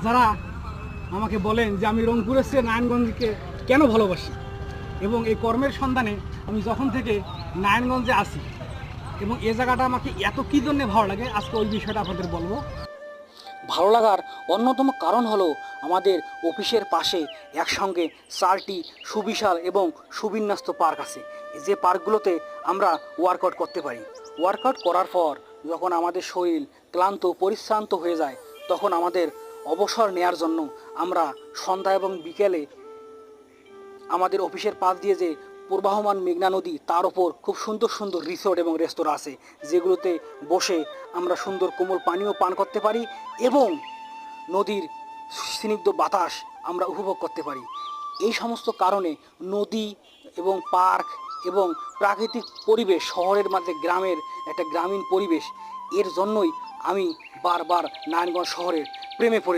যারা আমাকে বলেন যে আমি রংপুরের চেয়ে নারায়ণগঞ্জকে কেন ভালোবাসি, এবং এই কর্মের সন্ধানে আমি যখন থেকে নারায়ণগঞ্জে আসি এবং এ জায়গাটা আমাকে এত কী জন্যে ভালো লাগে, আজকে ওই বিষয়টা আপনাদের বলবো। ভালো লাগার অন্যতম কারণ হলো আমাদের অফিসের পাশে একসঙ্গে 4টি সুবিশাল এবং সুবিন্যস্ত পার্ক আছে। যে পার্কগুলোতে আমরা ওয়ার্কআউট করতে পারি। ওয়ার্কআউট করার পর যখন আমাদের শরীর ক্লান্ত পরিশ্রান্ত হয়ে যায়, তখন আমাদের অবসর নেয়ার জন্য আমরা সন্ধ্যা এবং বিকেলে আমাদের অফিসের পাশ দিয়ে যে প্রবাহমান মেঘনা নদী, তার ওপর খুব সুন্দর সুন্দর রিসোর্ট এবং রেস্তোরাঁ আছে, যেগুলোতে বসে আমরা সুন্দর কোমল পানীয় পান করতে পারি এবং নদীর স্নিগ্ধ বাতাস আমরা উপভোগ করতে পারি। এই সমস্ত কারণে নদী এবং পার্ক এবং প্রাকৃতিক পরিবেশ, শহরের মাঝে গ্রামের একটা গ্রামীণ পরিবেশ, এর জন্যই আমি বারবার নারায়ণগঞ্জ শহরের প্রেমে পড়ে